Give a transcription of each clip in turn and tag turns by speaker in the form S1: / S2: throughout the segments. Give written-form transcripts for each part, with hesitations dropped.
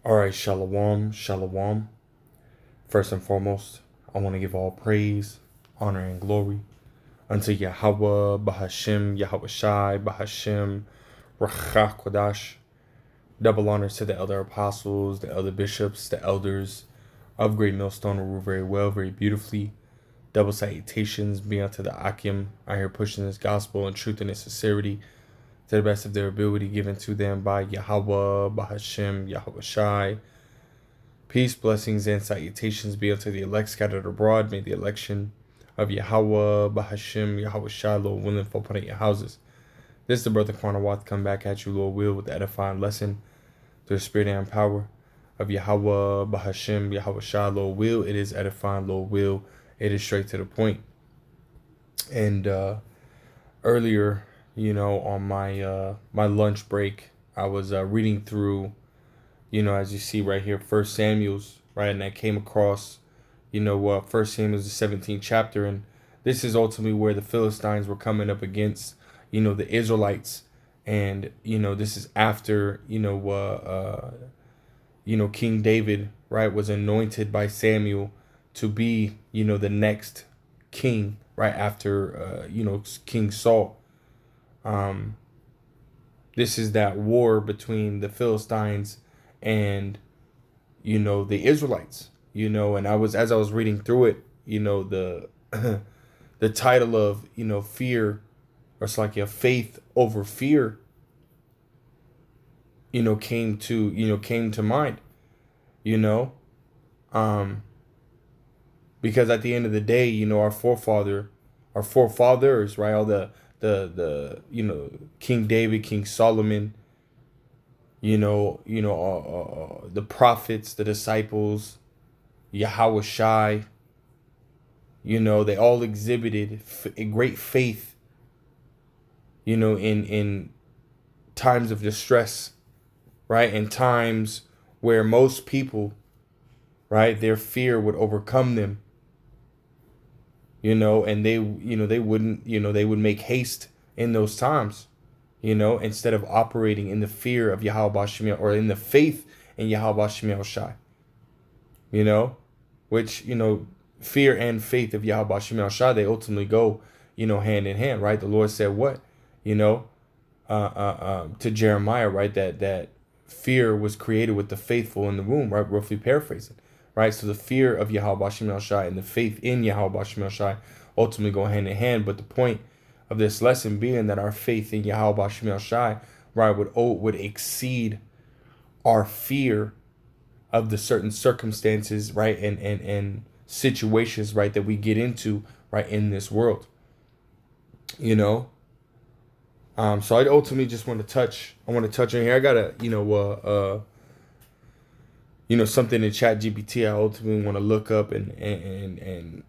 S1: All right, shalom, shalom. First and foremost, I want to give all praise, honor, and glory unto Yahweh, Bahashim, Yahweh Shai, Bahashim, Rachach Kodash. Double honors to the elder apostles, the elder bishops, the elders of Great Millstone who rule very well, very beautifully. Double salutations be unto the Akim, I hear pushing this gospel in truth and in sincerity to the best of their ability given to them by Yahweh, Bahashim, Yahweh Shai. Peace, blessings, and salutations be unto the elect scattered abroad. May the election of Yahweh, Bahashim, Yahweh Shai, Lord willing, fall upon your houses. This is the brother Quanawath come back at you, Lord will, with the edifying lesson through the spirit and power of Yahweh, Bahashim, Yahweh Shai, Lord will. It is edifying, Lord will. It is straight to the point. And earlier, on my lunch break, I was reading through, as you see right here, First Samuel's, right, and I came across, First Samuel's the 17th chapter, and this is ultimately where the Philistines were coming up against, the Israelites, and this is after, King David, right, was anointed by Samuel to be, the next king, right after, King Saul. This is that war between the Philistines and the Israelites, and as I was reading through it, the the title of fear, or it's like a faith over fear, came to mind, you know because at the end of the day, our forefathers, right, all the King David, King Solomon, the prophets, the disciples, Yahweh Shai, they all exhibited a great faith, in times of distress, right? In times where most people, right, their fear would overcome them, and they wouldn't, they would make haste in those times, instead of operating in the fear of Yahweh Bashim, or in the faith in Yahweh Bashim Shai, which, fear and faith of Yahweh Bashim Shai, they ultimately go, hand in hand, right? The Lord said what, to Jeremiah, right, that fear was created with the faithful in the womb, right? Roughly paraphrasing, right? So the fear of Yahweh Bashim Shai and the faith in Yahweh Bashim Shai ultimately go hand in hand. But the point of this lesson being that our faith in Yahweh Bashim Shai, right, would exceed our fear of the certain circumstances, right, and situations, right, that we get into, right, in this world, So I ultimately just want to touch. I want to touch on here. I got something in Chat GPT. I ultimately want to look up and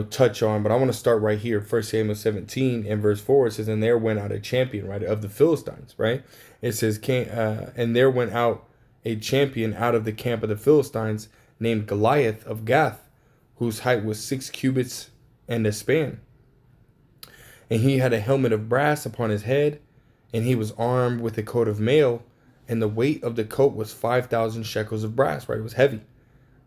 S1: touch on, but I want to start right here. First Samuel 17 and verse 4. It says, "And there went out a champion, right, of the Philistines." Right. It says, "And there went out a champion out of the camp of the Philistines, named Goliath of Gath, whose height was 6 cubits and a span. And he had a helmet of brass upon his head, and he was armed with a coat of mail, and the weight of the coat was 5,000 shekels of brass." Right, it was heavy.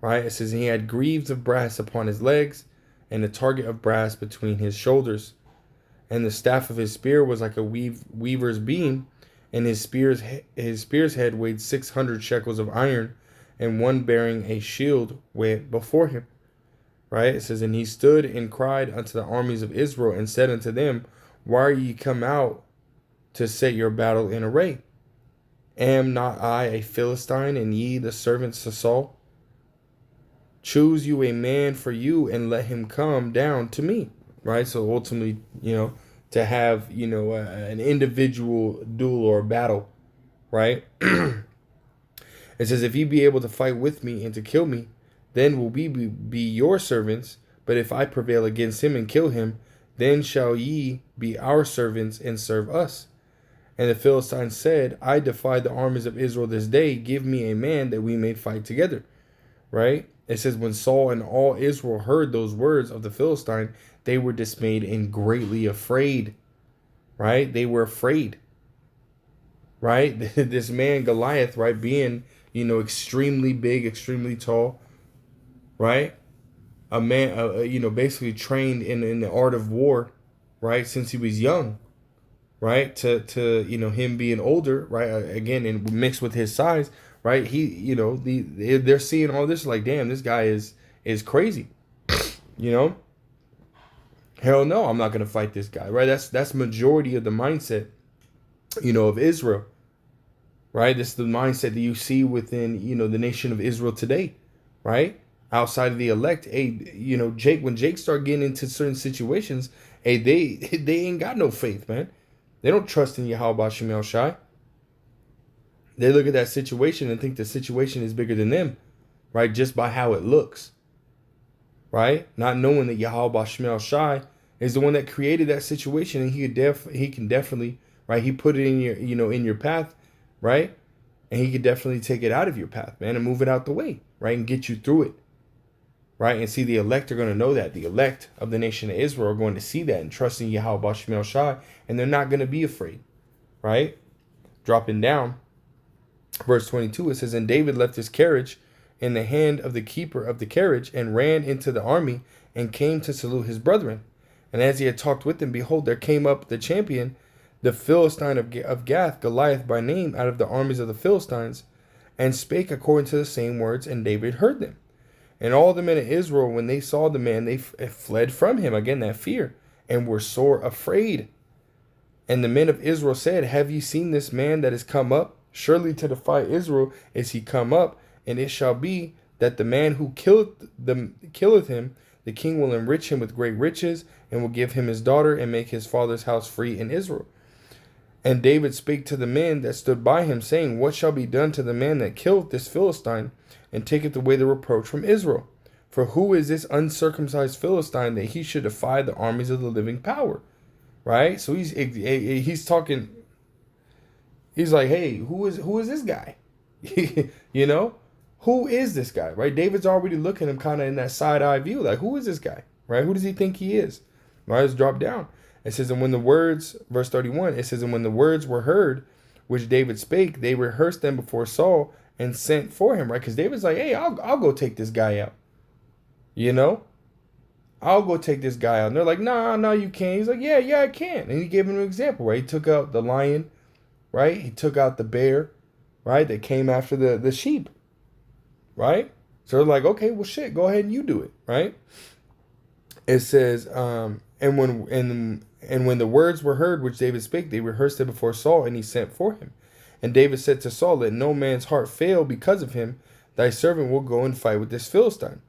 S1: Right, it says, "And he had greaves of brass upon his legs, and a target of brass between his shoulders. And the staff of his spear was like a weaver's beam, and his spear's head weighed 600 shekels of iron, and one bearing a shield went before him." Right? It says, "And he stood and cried unto the armies of Israel, and said unto them, Why are ye come out to set your battle in array? Am not I a Philistine, and ye the servants of Saul? Choose you a man for you, and let him come down to me." Right? So ultimately, to have, an individual duel or battle, right? It says, "If ye be able to fight with me and to kill me, then will we be your servants. But if I prevail against him and kill him, then shall ye be our servants and serve us." And the Philistines said, "I defy the armies of Israel this day. Give me a man that we may fight together." Right? It says, "When Saul and all Israel heard those words of the Philistine, they were dismayed and greatly afraid." Right? They were afraid. Right? This man Goliath, right, being, extremely big, extremely tall, right? A man, basically trained in the art of war, right, since he was young, right? To him being older, right? Again, and mixed with his size, right? He, they're seeing all this like, damn, this guy is crazy, you know. Hell no, I'm not gonna fight this guy, right? That's majority of the mindset, of Israel, right? This is the mindset that you see within, the nation of Israel today, right? Outside of the elect, hey, Jake, when Jake start getting into certain situations, hey, they ain't got no faith, man. They don't trust in Yahweh Shem Shai. They look at that situation and think the situation is bigger than them, right? Just by how it looks, right? Not knowing that Yahweh Shem Shai is the one that created that situation, and he can definitely, right? He put it in your, in your path, right? And he could definitely take it out of your path, man, and move it out the way, right? And get you through it, right? And see, the elect are going to know that. The elect of the nation of Israel are going to see that and trust in Yahweh Shem Shai, and they're not going to be afraid, right? Dropping down, verse 22, it says, and David left his carriage in the hand of the keeper of the carriage and ran into the army and came to salute his brethren. And as he had talked with them, behold, there came up the champion, the Philistine of Gath, Goliath by name, out of the armies of the Philistines, and spake according to the same words, and David heard them. And all the men of Israel, when they saw the man, they fled from him, again, that fear, and were sore afraid. And the men of Israel said, have ye seen this man that is come up? Surely to defy Israel is he come up, and it shall be that the man who killeth him, the king will enrich him with great riches, and will give him his daughter, and make his father's house free in Israel. And David spake to the men that stood by him, saying, what shall be done to the man that killeth this Philistine, and taketh away the reproach from Israel? For who is this uncircumcised Philistine, that he should defy the armies of the living power? Right? So he's talking. He's like, hey, who is this guy? Who is this guy? Right? David's already looking at him kind of in that side eye view, like, who is this guy? Right? Who does he think he is? Right? Let's drop down. It says, and when the words, verse 31, it says, and when the words were heard, which David spake, they rehearsed them before Saul and sent for him, right? Because David's like, hey, I'll go take this guy out. I'll go take this guy out. And they're like, no, you can't. He's like, yeah, I can. And he gave him an example, right? He took out the lion, right? He took out the bear, right? That came after the sheep, right? So they're like, okay, well, shit, go ahead and you do it, right? It says, and when the words were heard which David spake, they rehearsed it before Saul, and he sent for him. And David said to Saul, let no man's heart fail because of him. Thy servant will go and fight with this Philistine.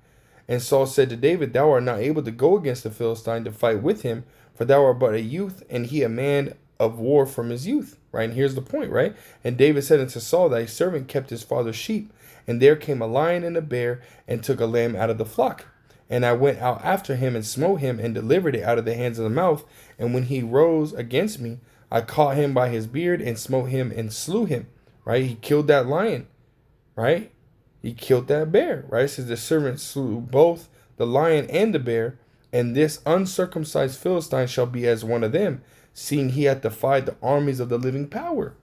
S1: And Saul said to David, thou art not able to go against the Philistine to fight with him, for thou art but a youth, and he a man of war from his youth. Right? And here's the point, right? And David said unto Saul, thy servant kept his father's sheep, and there came a lion and a bear, and took a lamb out of the flock. And I went out after him, and smote him, and delivered it out of the hands of the mouth. And when he rose against me, I caught him by his beard, and smote him, and slew him. Right? He killed that lion. Right? He killed that bear. Right? It says the servant slew both the lion and the bear, and this uncircumcised Philistine shall be as one of them, seeing he hath defied the armies of the living power.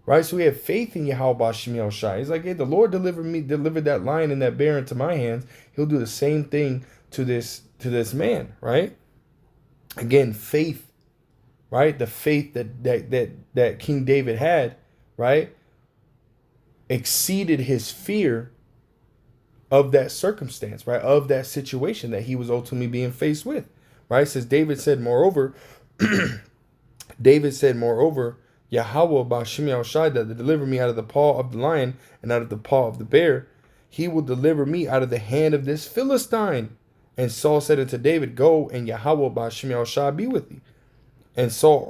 S1: Right? So we have faith in Yahweh Shem Shai. He's like, hey, the Lord delivered that lion and that bear into my hands. He'll do the same thing to this man, right? Again, faith, right? The faith that King David had, right, exceeded his fear of that circumstance, right? Of that situation that he was ultimately being faced with. Right? It says David said, moreover, Yahweh Ba'Shem Shai, that deliver me out of the paw of the lion and out of the paw of the bear, he will deliver me out of the hand of this Philistine. And Saul said unto David, go, and Yahweh Ba'Shem Shai be with thee. And Saul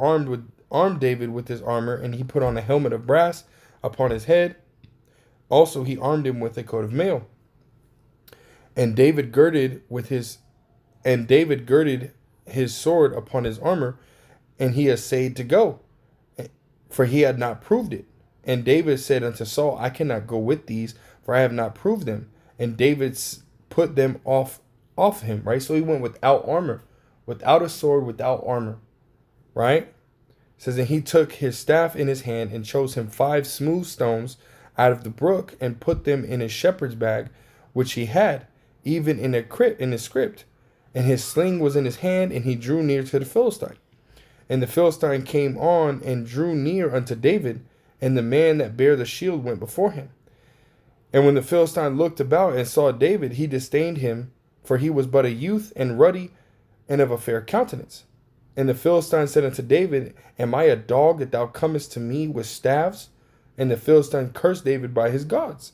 S1: armed David with his armor, and he put on a helmet of brass upon his head. Also he armed him with a coat of mail. And David girded his sword upon his armor, and he essayed to go, for he had not proved it. And David said unto Saul, I cannot go with these, for I have not proved them. And David put them off him, right? So he went without armor, without a sword, without armor, right? It says, and he took his staff in his hand and chose him 5 smooth stones out of the brook and put them in his shepherd's bag, which he had, even in his script. And his sling was in his hand, and he drew near to the Philistine. And the Philistine came on and drew near unto David, and the man that bare the shield went before him. And when the Philistine looked about and saw David, he disdained him, for he was but a youth and ruddy and of a fair countenance. And the Philistine said unto David, Am I a dog that thou comest to me with staves? And the Philistine cursed David by his gods.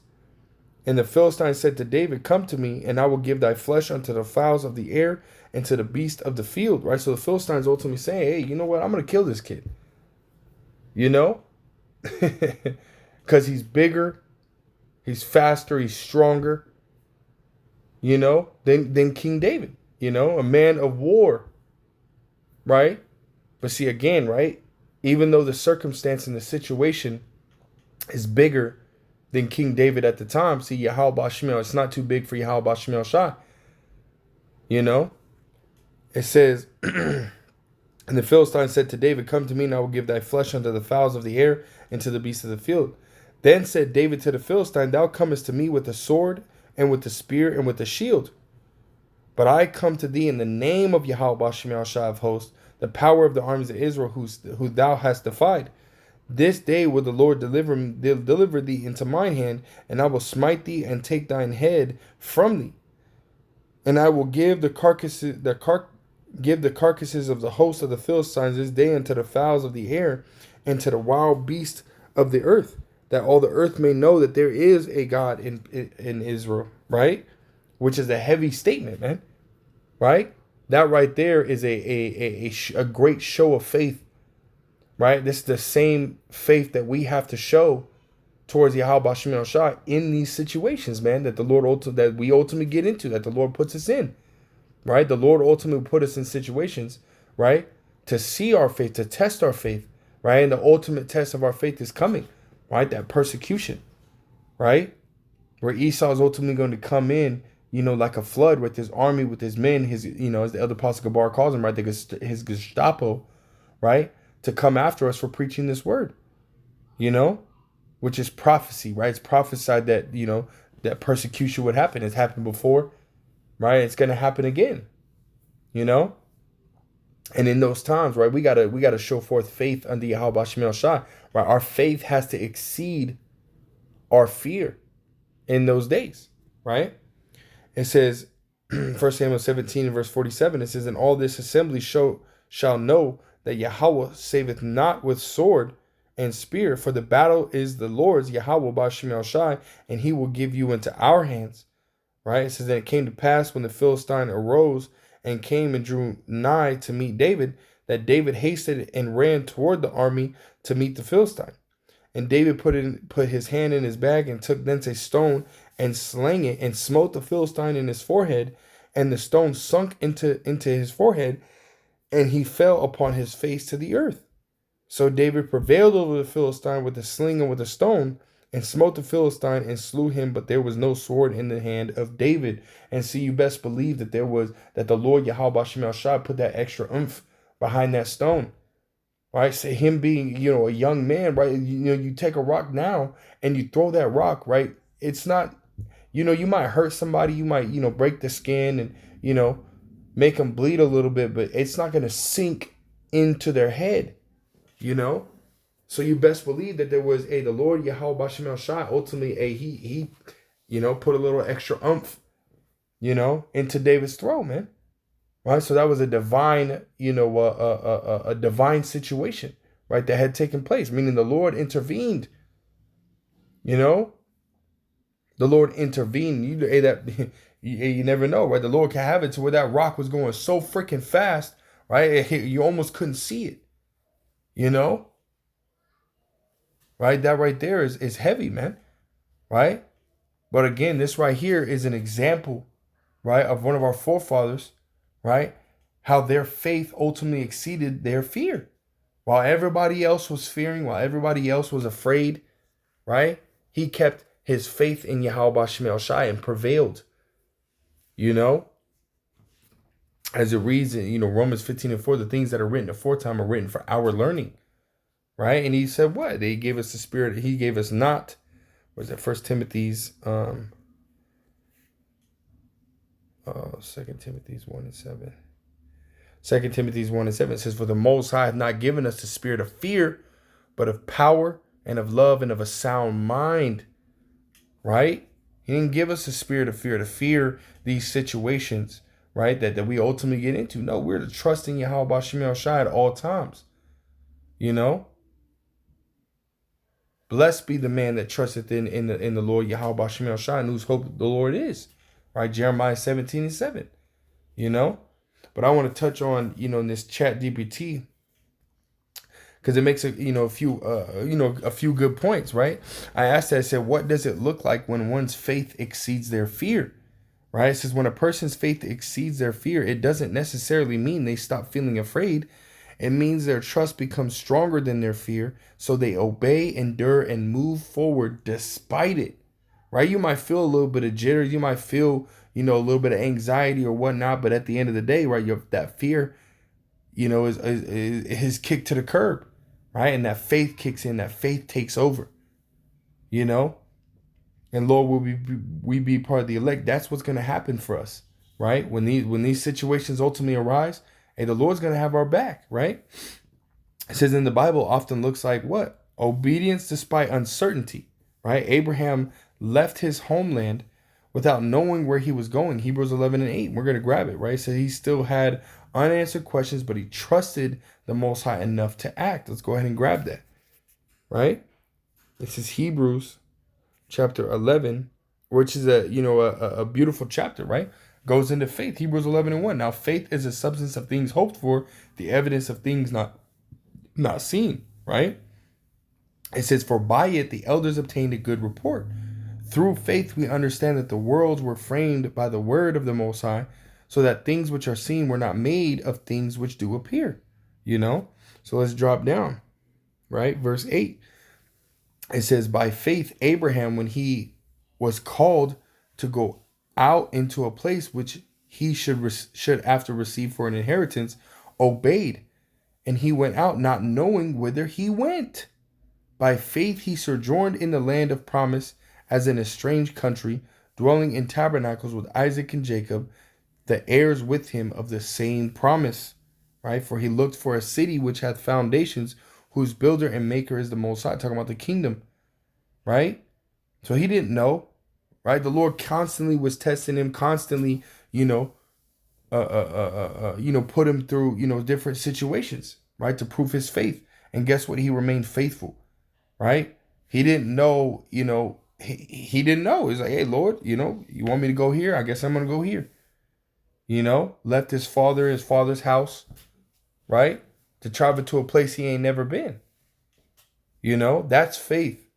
S1: And the Philistine said to David, Come to me, and I will give thy flesh unto the fowls of the air and to the beasts of the field. Right? So the Philistine's ultimately saying, hey, you know what? I'm going to kill this kid. You know? Because he's bigger, he's faster, he's stronger, you know, than King David. You know, a man of war. Right? But see, again, right? Even though the circumstance and the situation is bigger than King David at the time, see, Yahweh Shemel, it's not too big for Yahweh Shemel Shai. You know? It says, And the Philistine said to David, Come to me, and I will give thy flesh unto the fowls of the air and to the beasts of the field. Then said David to the Philistine, Thou comest to me with the sword and with the spear and with the shield. But I come to thee in the name of Yahweh Shemel Shai of hosts, the power of the armies of Israel, who thou hast defied. This day will the Lord deliver thee into mine hand, and I will smite thee and take thine head from thee. And I will give the carcasses of the host of the Philistines this day unto the fowls of the air and to the wild beasts of the earth, that all the earth may know that there is a God in Israel, right? Which is a heavy statement, man, right? That right there is a great show of faith, right? This is the same faith that we have to show towards Yahweh Shemel Shai in these situations, man, that we ultimately get into, that the Lord puts us in, right? The Lord ultimately put us in situations, right, to see our faith, to test our faith, right? And the ultimate test of our faith is coming, right? That persecution, right? Where Esau is ultimately going to come in, you know, like a flood with his army, with his men, his, you know, as the elder Apostle Gabar calls him, right? His Gestapo, right? To come after us for preaching this word, you know, which is prophecy, right? It's prophesied that, you know, that persecution would happen. It's happened before, right? It's going to happen again, you know? And in those times, right, we gotta show forth faith under Yahweh Shemel Shai, right? Our faith has to exceed our fear in those days, right? It says, 1 Samuel 17 and verse 47, it says, And all this assembly shall know that Yahweh saveth not with sword and spear, for the battle is the Lord's, Yahweh by Shemel Shai, and he will give you into our hands. Right? It says, that it came to pass when the Philistine arose and came and drew nigh to meet David, that David hasted and ran toward the army to meet the Philistine. And David put his hand in his bag and took thence a stone and slang it and smote the Philistine in his forehead, and the stone sunk into his forehead, and he fell upon his face to the earth. So David prevailed over the Philistine with a sling and with a stone, and smote the Philistine and slew him, but there was no sword in the hand of David. And see, you best believe that the Lord Yahweh Shemel Shai put that extra oomph behind that stone. Right? So him being, you know, a young man, right? You know, you take a rock now and you throw that rock, right? It's not, you know, you might hurt somebody, you might, you know, break the skin and, you know, make them bleed a little bit, but it's not going to sink into their head, you know? So you best believe that there was the Lord Yahweh Shemel Shai, ultimately he, you know, put a little extra oomph, you know, into David's throw, man. Right? So that was a divine, you know, a divine situation, right, that had taken place, meaning the Lord intervened, you know? The Lord intervened. You never know, right? The Lord can have it to where that rock was going so freaking fast, right? You almost couldn't see it, you know? Right? That right there is heavy, man. Right? But again, this right here is an example, right, of one of our forefathers, right? How their faith ultimately exceeded their fear. While everybody else was fearing, while everybody else was afraid, right? He kept his faith in Yahweh Shemel Shai and prevailed. You know? As it reads in, you know, Romans 15:4, the things that are written aforetime are written for our learning. Right? And he said what? He gave us the spirit. He gave us not, was that First Timothy's 2 Timothy's 1:7. 2 Timothy's 1:7 says, "For the Most High hath not given us the spirit of fear, but of power and of love and of a sound mind." Right? He didn't give us a spirit of fear to fear these situations, right? That we ultimately get into. No, we're to trust in Yahweh B'Shem Yahushua at all times. You know? Blessed be the man that trusteth in the Lord Yahweh B'Shem Yahushua, and whose hope the Lord is. Right? Jeremiah 17:7. You know? But I want to touch on, in this chat GPT, because it makes a few good points, right? I asked that, I said, what does it look like when one's faith exceeds their fear? Right? It says when a person's faith exceeds their fear, it doesn't necessarily mean they stop feeling afraid. It means their trust becomes stronger than their fear, so they obey, endure, and move forward despite it. Right? You might feel a little bit of jitters, you might feel, a little bit of anxiety or whatnot, but at the end of the day, right, that fear, is kicked to the curb, right? And that faith kicks in, that faith takes over, and Lord, will we be part of the elect? That's what's going to happen for us, right? When these situations ultimately arise, hey, the Lord's going to have our back, right? It says in the Bible often looks like what? Obedience despite uncertainty, right? Abraham left his homeland without knowing where he was going. Hebrews 11:8. We're going to grab it, right? So he still had unanswered questions, but he trusted the Most High enough to act. Let's go ahead and grab that, right? This is Hebrews chapter 11, which is a beautiful chapter, right? Goes into faith. Hebrews 11:1. Now faith is the substance of things hoped for, the evidence of things not seen, right? It says, for by it the elders obtained a good report. Through faith we understand that the worlds were framed by the word of the Most High, so that things which are seen were not made of things which do appear. So let's drop down, right? Verse 8. It says, by faith Abraham, when he was called to go out into a place which he should after receive for an inheritance, obeyed, and he went out not knowing whither he went. By faith he sojourned in the land of promise, as in a strange country, dwelling in tabernacles with Isaac and Jacob, the heirs with him of the same promise. Right? For he looked for a city which hath foundations, whose builder and maker is the Most High. Talking about the kingdom. Right? So he didn't know. Right? The Lord constantly was testing him, constantly, put him through, different situations, right? To prove his faith. And guess what? He remained faithful. Right? He didn't know, he didn't know. He's like, hey, Lord, you want me to go here? I guess I'm going to go here. Left his father's house, right? To travel to a place he ain't never been. That's faith,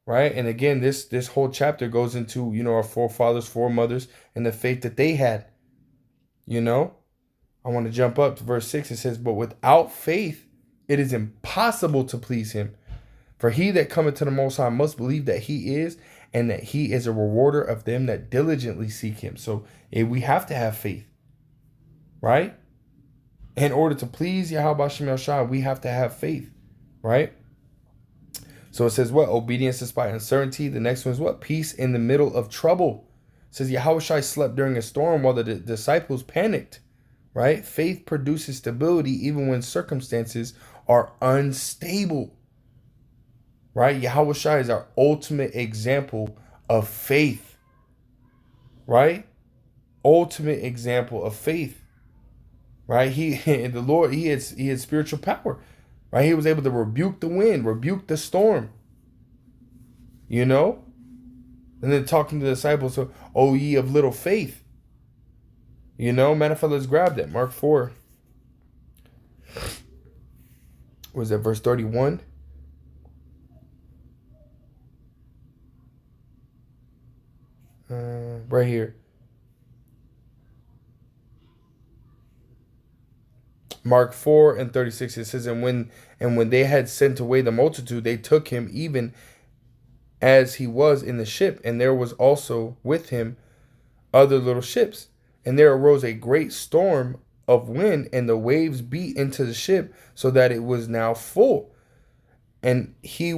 S1: right? And again, this whole chapter goes into, our forefathers, foremothers, and the faith that they had. I want to jump up to verse 6. It says, but without faith, it is impossible to please him. For he that cometh to the Most High must believe that he is, and that he is a rewarder of them that diligently seek him. So we have to have faith, right? In order to please Yahweh B'Shem Yahushua, we have to have faith, right? So it says what? Obedience despite uncertainty. The next one is what? Peace in the middle of trouble. It says Yahushua slept during a storm while the disciples panicked, right? Faith produces stability even when circumstances are unstable. Right? Yahushua is our ultimate example of faith. Right? Ultimate example of faith. Right? The Lord, he had spiritual power. Right? He was able to rebuke the wind, rebuke the storm. And then talking to the disciples, so, O ye of little faith. Matter of fact, let's grab that. Mark 4. Was that verse 31? Right here. Mark 4:36. It says, and when they had sent away the multitude, they took him even as he was in the ship, and there was also with him other little ships. And there arose a great storm of wind, and the waves beat into the ship, so that it was now full. And he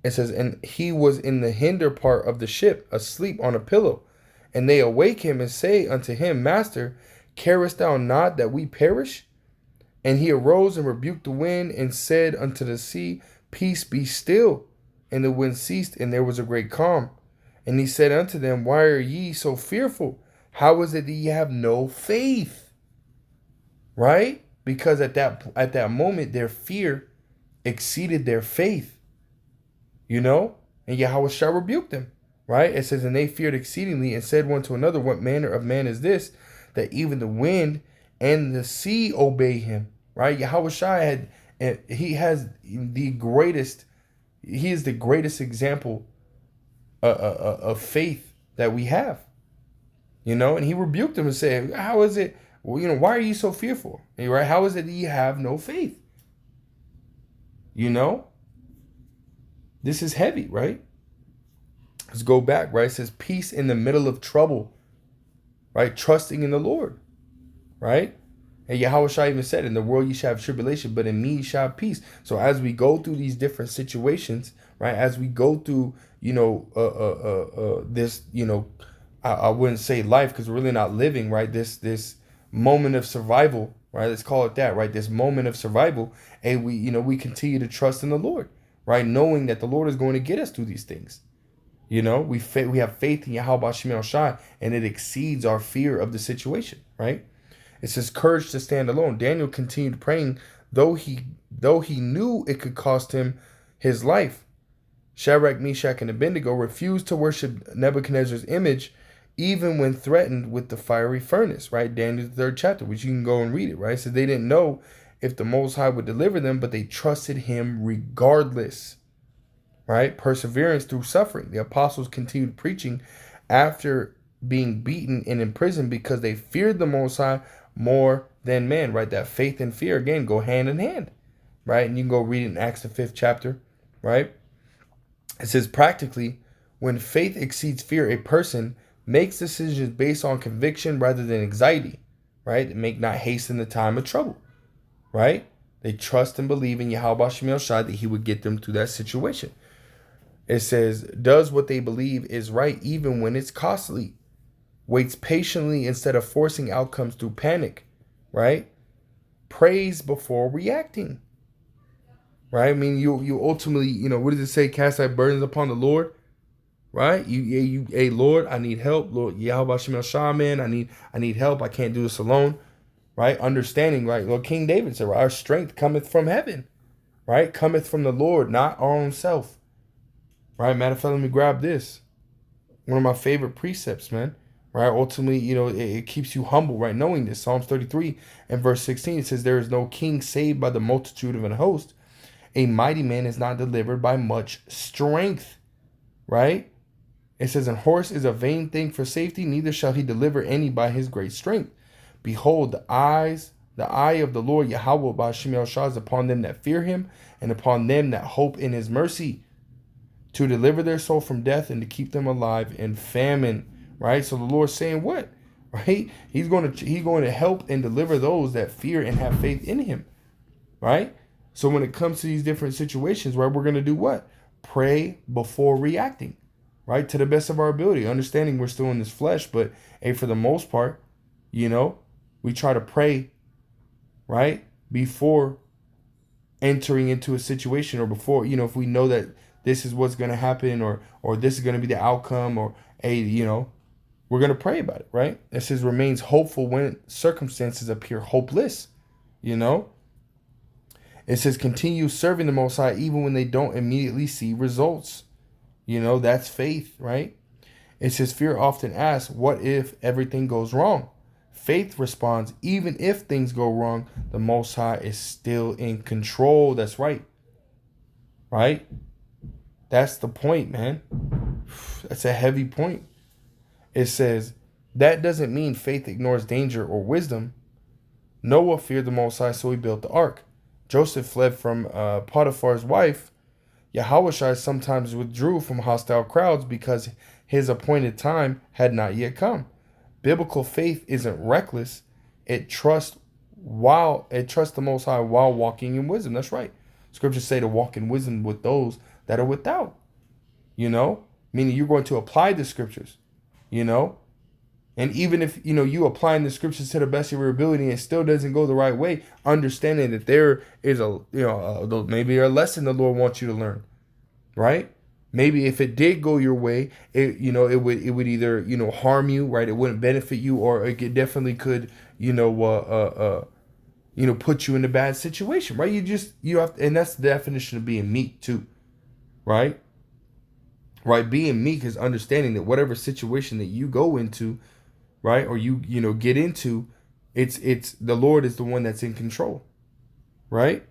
S1: It says, and he was in the hinder part of the ship, asleep on a pillow. And they awake him and say unto him, Master, carest thou not that we perish? And he arose and rebuked the wind and said unto the sea, Peace, be still. And the wind ceased, and there was a great calm. And he said unto them, Why are ye so fearful? How is it that ye have no faith? Right? Because at that moment, their fear exceeded their faith. You know? And Yahweh shall rebuke them. Right? It says, and they feared exceedingly and said one to another, What manner of man is this, that even the wind and the sea obey him? Right? Yahweh Shai he is the greatest example of faith that we have. You know, and he rebuked them and said, How is it? Well, you know, why are you so fearful? Right? How is it that you have no faith? You know? This is heavy, right? Let's go back, right? It says peace in the middle of trouble, right? Trusting in the Lord, right? And Yahweh Shai even said, in the world ye shall have tribulation, but in me ye shall have peace. So as we go through these different situations, right? As we go through, you know, this, you know, I wouldn't say life because we're really not living, right? This moment of survival, right? Let's call it that, right? This moment of survival, and we continue to trust in the Lord, right? Knowing that the Lord is going to get us through these things. You know, we have faith in Yahweh Shemel Shai, and it exceeds our fear of the situation, right? It says courage to stand alone. Daniel continued praying, though he knew it could cost him his life. Shadrach, Meshach, and Abednego refused to worship Nebuchadnezzar's image, even when threatened with the fiery furnace, right? Daniel, the 3rd chapter, which you can go and read it, right? So they didn't know if the Most High would deliver them, but they trusted him regardless, right? Perseverance through suffering. The apostles continued preaching after being beaten and imprisoned because they feared the Most High more than man, right? That faith and fear, again, go hand in hand, right? And you can go read it in Acts, the 5th chapter, right? It says practically, when faith exceeds fear, a person makes decisions based on conviction rather than anxiety, right? They make not haste in the time of trouble, right? They trust and believe in Yahweh Shemel Shai that he would get them through that situation. It says, does what they believe is right even when it's costly. Waits patiently instead of forcing outcomes through panic, right? Prays before reacting, right? I mean, you ultimately, you know, what does it say? Cast thy burdens upon the Lord, right? Hey, Lord, I need help. Lord, Yahweh Shemel Shai, man, I need help. I can't do this alone, right? Understanding, right? Lord King David said, our strength cometh from heaven, right? Cometh from the Lord, not our own self, right? Matter of fact, let me grab this. One of my favorite precepts, man. Right, ultimately, you know, it keeps you humble, right? Knowing this, Psalms 33 and verse 16, it says, there is no king saved by the multitude of an host. A mighty man is not delivered by much strength, right? It says, an horse is a vain thing for safety, neither shall he deliver any by his great strength. Behold, the eye of the Lord Yahweh by Shemel Shai is upon them that fear him, and upon them that hope in his mercy, to deliver their soul from death and to keep them alive in famine. Right, so the Lord's saying what? Right, He's going to help and deliver those that fear and have faith in Him. Right, so when it comes to these different situations, right, we're going to do what? Pray before reacting. Right, to the best of our ability, understanding we're still in this flesh, but hey, for the most part, you know, we try to pray, right, before entering into a situation, or before, you know, if we know that this is what's going to happen, or this is going to be the outcome, or hey, you know, we're going to pray about it, right? It says remains hopeful when circumstances appear hopeless, you know? It says continue serving the Most High even when they don't immediately see results. You know, that's faith, right? It says fear often asks, what if everything goes wrong? Faith responds, even if things go wrong, the Most High is still in control. That's right. Right? That's the point, man. That's a heavy point. It says, that doesn't mean faith ignores danger or wisdom. Noah feared the Most High, so he built the ark. Joseph fled from Potiphar's wife. Yahweh Shai sometimes withdrew from hostile crowds because his appointed time had not yet come. Biblical faith isn't reckless. It trusts the Most High while walking in wisdom. That's right. Scriptures say to walk in wisdom with those that are without, meaning you're going to apply the scriptures, you know. And even if, you applying the scriptures to the best of your ability and it still doesn't go the right way, understanding that there is maybe a lesson the Lord wants you to learn, right? Maybe if it did go your way, it would either, harm you, right? It wouldn't benefit you, or it definitely could, put you in a bad situation, right? You have to, and that's the definition of being meek too, right? Right? Being meek is understanding that whatever situation that you go into, right, or you get into, it's the Lord is the one that's in control, right?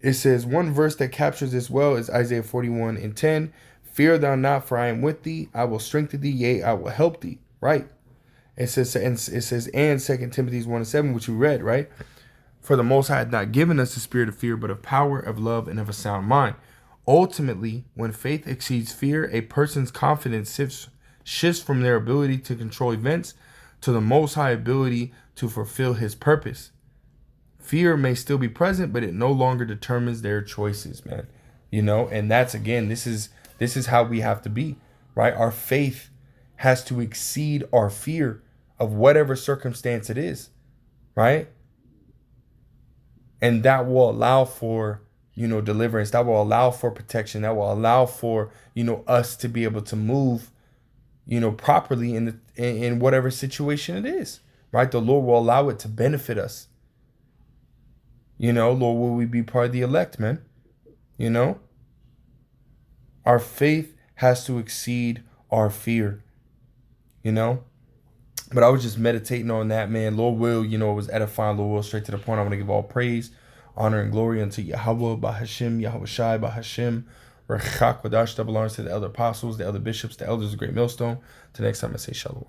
S1: It says one verse that captures this well is Isaiah 41:10. Fear thou not, for I am with thee. I will strengthen thee, yea, I will help thee. Right? It says, and 2 Timothy 1:7, which we read, right? For the Most High hath not given us a spirit of fear, but of power, of love, and of a sound mind. Ultimately, when faith exceeds fear, a person's confidence shifts from their ability to control events to the Most High ability to fulfill his purpose. Fear may still be present, but it no longer determines their choices, man. And that's, again, this is how we have to be, right? Our faith has to exceed our fear of whatever circumstance it is, right? And that will allow for, deliverance. That will allow for protection. That will allow for, us to be able to move, properly in whatever situation it is, right? The Lord will allow it to benefit us. Lord, will we be part of the elect, man? Our faith has to exceed our fear, But I was just meditating on that, man. Lord will, it was edifying. Lord will, straight to the point. I want to give all praise, honor, and glory unto Yahweh, Bahashim, Yahweh Shai, Bahashim, Rechak, Wadash, double honors to the elder apostles, the elder bishops, the elders of Great Millstone. Till next time, I say shalom.